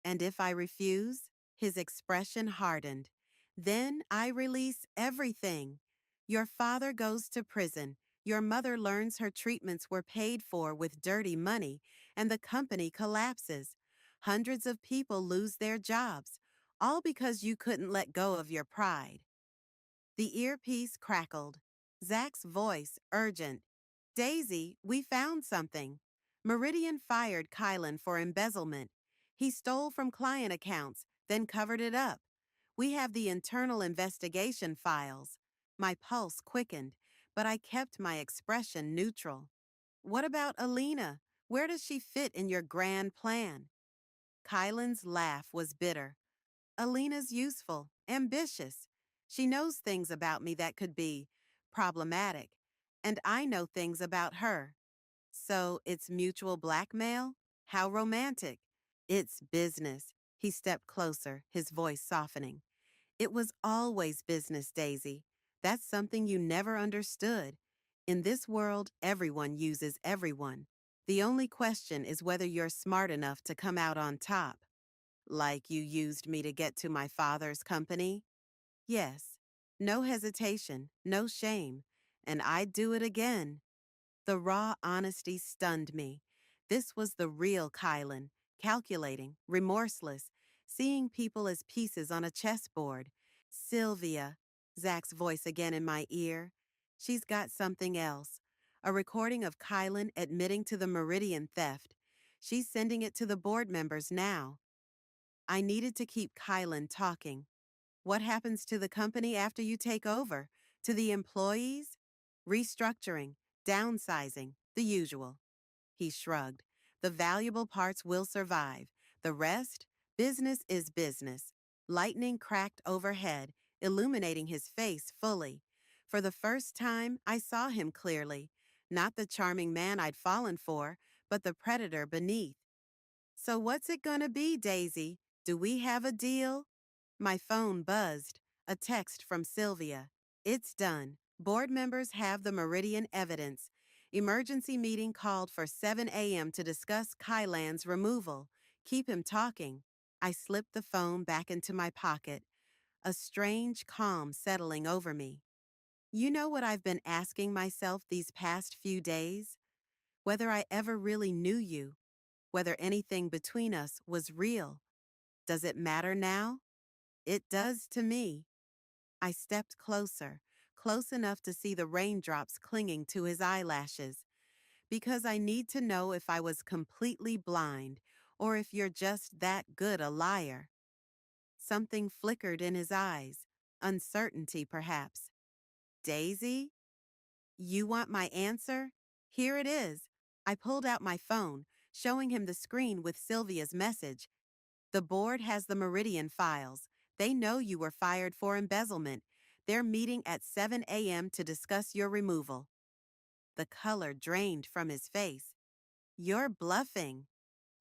And if I refuse? His expression hardened. Then I release everything. Your father goes to prison. Your mother learns her treatments were paid for with dirty money, and the company collapses. Hundreds of people lose their jobs, all because you couldn't let go of your pride. The earpiece crackled. Zach's voice, urgent. Daisy, we found something. Meridian fired Kylan for embezzlement. He stole from client accounts, then covered it up. We have the internal investigation files. My pulse quickened, but I kept my expression neutral. What about Alina? Where does she fit in your grand plan? Kylan's laugh was bitter. Alina's useful, ambitious. She knows things about me that could be problematic, and I know things about her. So it's mutual blackmail? How romantic. It's business. He stepped closer, his voice softening. It was always business, Daisy. That's something you never understood. In this world, everyone uses everyone. The only question is whether you're smart enough to come out on top. Like you used me to get to my father's company? Yes. No hesitation, no shame. And I'd do it again. The raw honesty stunned me. This was the real Kylan, calculating, remorseless, seeing people as pieces on a chessboard. Sylvia, Zach's voice again in my ear. She's got something else. A recording of Kylan admitting to the Meridian theft. She's sending it to the board members now. I needed to keep Kylan talking. What happens to the company after you take over? To the employees? Restructuring, downsizing, the usual. He shrugged. The valuable parts will survive. The rest? Business is business. Lightning cracked overhead, illuminating his face fully. For the first time, I saw him clearly. Not the charming man I'd fallen for, but the predator beneath. So what's it gonna be, Daisy? Do we have a deal? My phone buzzed. A text from Sylvia. It's done. Board members have the Meridian evidence. Emergency meeting called for 7 a.m. to discuss Kylan's removal. Keep him talking. I slipped the phone back into my pocket, a strange calm settling over me. You know what I've been asking myself these past few days? Whether I ever really knew you, whether anything between us was real. Does it matter now? It does to me. I stepped closer, close enough to see the raindrops clinging to his eyelashes, because I need to know if I was completely blind or if you're just that good a liar. Something flickered in his eyes, uncertainty perhaps. Daisy? You want my answer? Here it is. I pulled out my phone, showing him the screen with Sylvia's message. The board has the Meridian files. They know you were fired for embezzlement. They're meeting at 7 a.m. to discuss your removal. The color drained from his face. You're bluffing.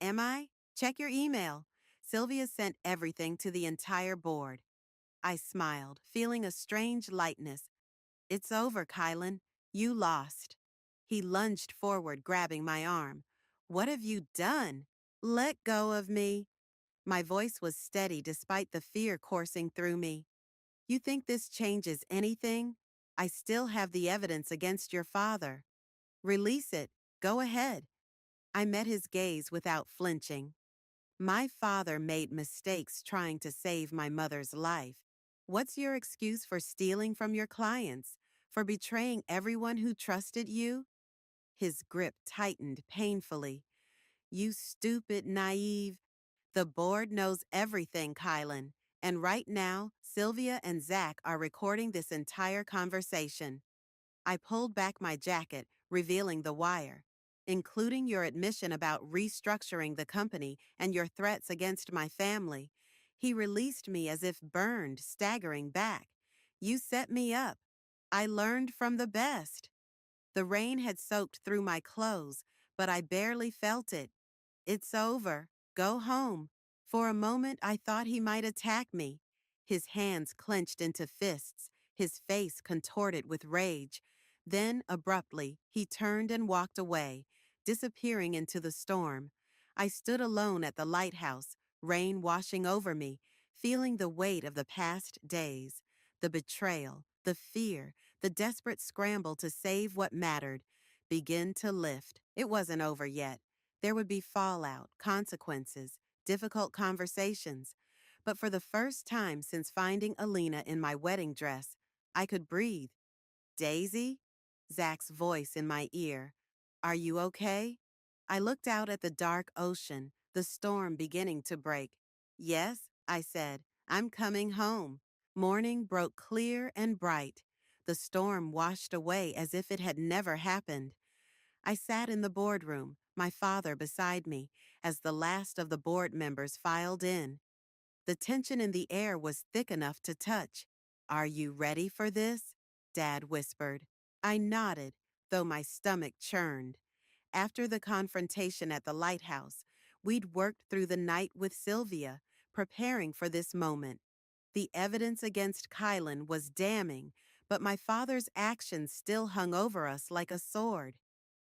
Am I? Check your email. Sylvia sent everything to the entire board. I smiled, feeling a strange lightness. It's over, Kylan. You lost. He lunged forward, grabbing my arm. What have you done? Let go of me. My voice was steady despite the fear coursing through me. You think this changes anything? I still have the evidence against your father. Release it. Go ahead. I met his gaze without flinching. My father made mistakes trying to save my mother's life. What's your excuse for stealing from your clients? For betraying everyone who trusted you? His grip tightened painfully. You stupid, naive. The board knows everything, Kylan. And right now, Sylvia and Zach are recording this entire conversation. I pulled back my jacket, revealing the wire, including your admission about restructuring the company and your threats against my family. He released me as if burned, staggering back. You set me up. I learned from the best. The rain had soaked through my clothes, but I barely felt it. It's over. Go home. For a moment, I thought he might attack me. His hands clenched into fists, his face contorted with rage. Then, abruptly, he turned and walked away, disappearing into the storm. I stood alone at the lighthouse, rain washing over me, feeling the weight of the past days, the betrayal, the fear, the desperate scramble to save what mattered, begin to lift. It wasn't over yet. There would be fallout, consequences, difficult conversations. But for the first time since finding Alina in my wedding dress, I could breathe. Daisy? Zach's voice in my ear. Are you okay? I looked out at the dark ocean, the storm beginning to break. Yes, I said, I'm coming home. Morning broke clear and bright. The storm washed away as if it had never happened. I sat in the boardroom, my father beside me, as the last of the board members filed in. The tension in the air was thick enough to touch. Are you ready for this? Dad whispered. I nodded, though my stomach churned. After the confrontation at the lighthouse, we'd worked through the night with Sylvia, preparing for this moment. The evidence against Kylan was damning, but my father's actions still hung over us like a sword.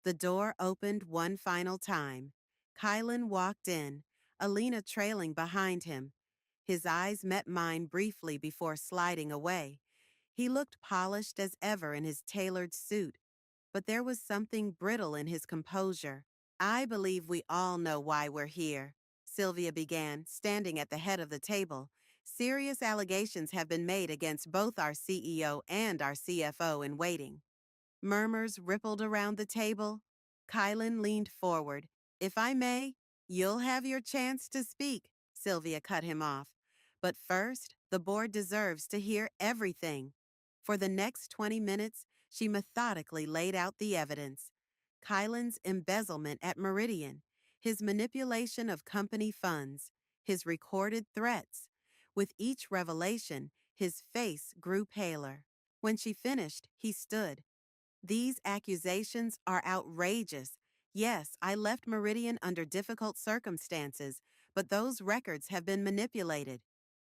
The door opened one final time. Kylan walked in, Alina trailing behind him. His eyes met mine briefly before sliding away. He looked polished as ever in his tailored suit, but there was something brittle in his composure. I believe we all know why we're here, Sylvia began, standing at the head of the table. Serious allegations have been made against both our CEO and our CFO in waiting. Murmurs rippled around the table. Kylan leaned forward. If I may, you'll have your chance to speak, Sylvia cut him off. But first, the board deserves to hear everything. For the next 20 minutes, she methodically laid out the evidence. Kylan's embezzlement at Meridian, his manipulation of company funds, his recorded threats. With each revelation, his face grew paler. When she finished, he stood. These accusations are outrageous. Yes, I left Meridian under difficult circumstances, but those records have been manipulated.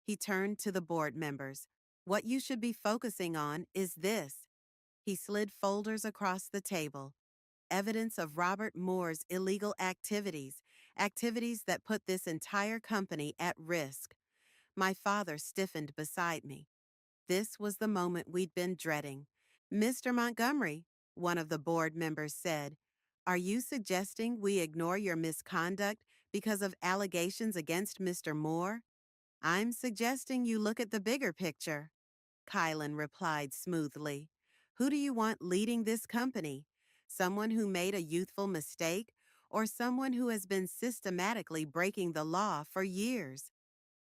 He turned to the board members. What you should be focusing on is this. He slid folders across the table. Evidence of Robert Moore's illegal activities, activities that put this entire company at risk. My father stiffened beside me. This was the moment we'd been dreading. Mr. Montgomery, one of the board members said, are you suggesting we ignore your misconduct because of allegations against Mr. Moore? I'm suggesting you look at the bigger picture. Kylan replied smoothly. Who do you want leading this company? Someone who made a youthful mistake or someone who has been systematically breaking the law for years?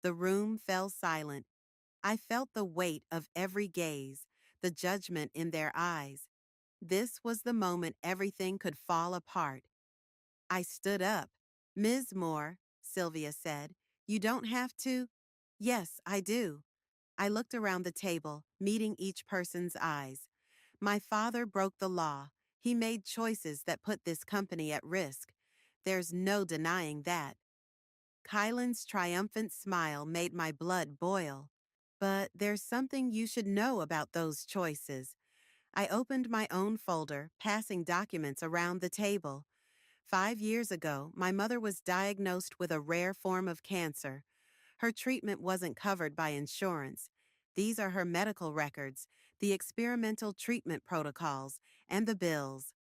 The room fell silent. I felt the weight of every gaze, the judgment in their eyes. This was the moment everything could fall apart. I stood up. Ms. Moore, Sylvia said, you don't have to. Yes, I do. I looked around the table, meeting each person's eyes. My father broke the law. He made choices that put this company at risk. There's no denying that. Kylan's triumphant smile made my blood boil. But there's something you should know about those choices. I opened my own folder, passing documents around the table. 5 years ago, my mother was diagnosed with a rare form of cancer. Her treatment wasn't covered by insurance. These are her medical records, the experimental treatment protocols, and the bills.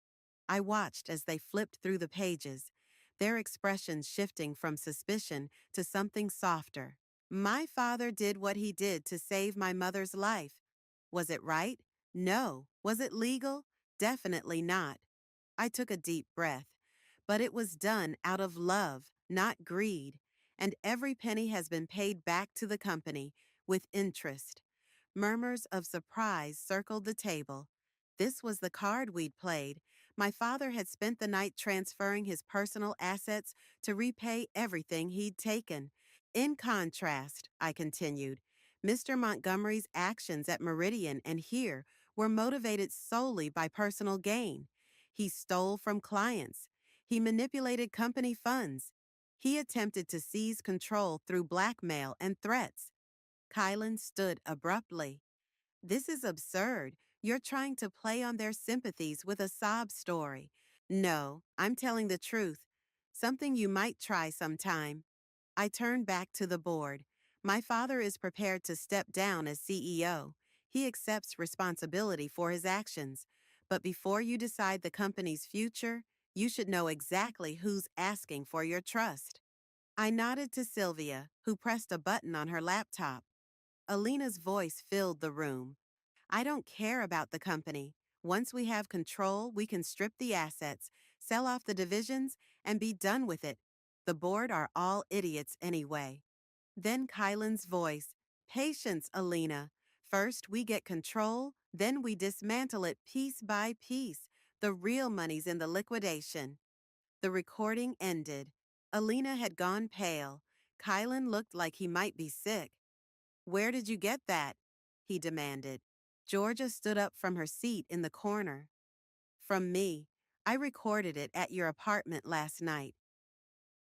I watched as they flipped through the pages, their expressions shifting from suspicion to something softer. My father did what he did to save my mother's life. Was it right? No. Was it legal? Definitely not. I took a deep breath. But it was done out of love, not greed, and every penny has been paid back to the company with interest. Murmurs of surprise circled the table. This was the card we'd played. My father had spent the night transferring his personal assets to repay everything he'd taken. In contrast, I continued, Mr. Montgomery's actions at Meridian and here were motivated solely by personal gain. He stole from clients. He manipulated company funds. He attempted to seize control through blackmail and threats. Kylan stood abruptly. This is absurd. You're trying to play on their sympathies with a sob story. No, I'm telling the truth. Something you might try sometime. I turned back to the board. My father is prepared to step down as CEO. He accepts responsibility for his actions. But before you decide the company's future, you should know exactly who's asking for your trust. I nodded to Sylvia, who pressed a button on her laptop. Alina's voice filled the room. I don't care about the company. Once we have control, we can strip the assets, sell off the divisions, and be done with it. The board are all idiots anyway. Then Kylan's voice, patience, Alina. First we get control, then we dismantle it piece by piece. The real money's in the liquidation. The recording ended. Alina had gone pale. Kylan looked like he might be sick. Where did you get that? He demanded. Georgia stood up from her seat in the corner. From me. I recorded it at your apartment last night.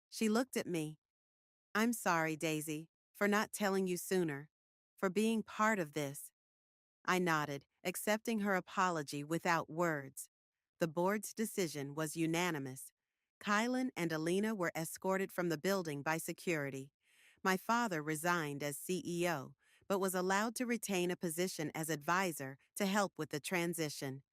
She looked at me. I'm sorry, Daisy, for not telling you sooner, for being part of this. I nodded, accepting her apology without words. The board's decision was unanimous. Kylan and Alina were escorted from the building by security. My father resigned as CEO, but was allowed to retain a position as advisor to help with the transition.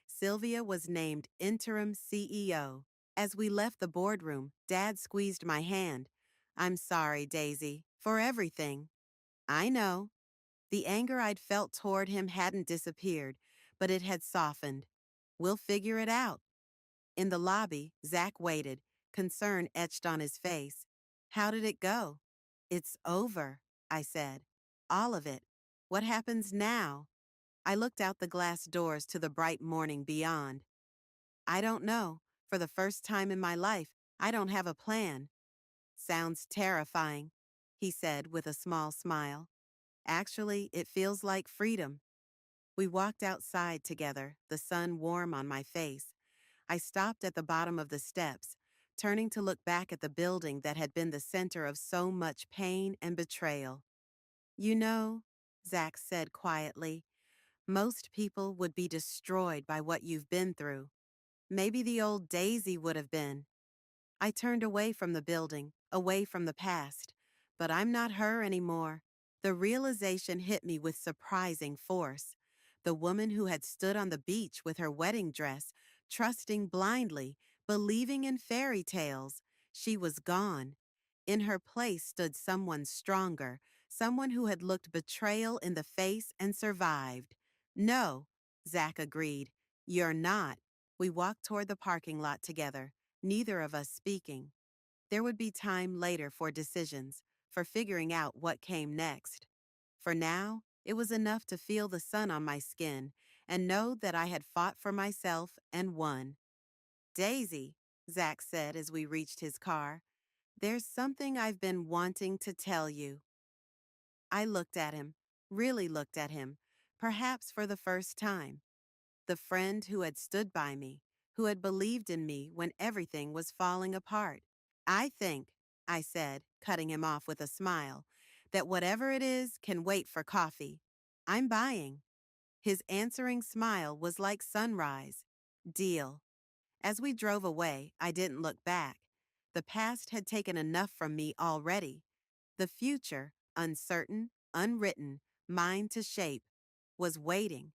Sylvia was named interim CEO. As we left the boardroom, Dad squeezed my hand. I'm sorry, Daisy, for everything. I know. The anger I'd felt toward him hadn't disappeared, but it had softened. We'll figure it out. In the lobby, Zach waited, concern etched on his face. How did it go? It's over, I said. All of it. What happens now? I looked out the glass doors to the bright morning beyond. I don't know. For the first time in my life, I don't have a plan. Sounds terrifying, he said with a small smile. Actually, it feels like freedom. We walked outside together, the sun warm on my face. I stopped at the bottom of the steps, turning to look back at the building that had been the center of so much pain and betrayal. You know, Zach said quietly, most people would be destroyed by what you've been through. Maybe the old Daisy would have been. I turned away from the building, away from the past. But I'm not her anymore. The realization hit me with surprising force. The woman who had stood on the beach with her wedding dress, trusting blindly, believing in fairy tales, she was gone. In her place stood someone stronger, someone who had looked betrayal in the face and survived. No, Zach agreed. You're not. We walked toward the parking lot together, neither of us speaking. There would be time later for decisions, for figuring out what came next. For now, it was enough to feel the sun on my skin and know that I had fought for myself and won. Daisy, Zach said as we reached his car, there's something I've been wanting to tell you. I looked at him, really looked at him, perhaps for the first time. The friend who had stood by me, who had believed in me when everything was falling apart. I think, I said, cutting him off with a smile, that whatever it is can wait for coffee. I'm buying. His answering smile was like sunrise. Deal. As we drove away, I didn't look back. The past had taken enough from me already. The future, uncertain, unwritten, mine to shape, was waiting.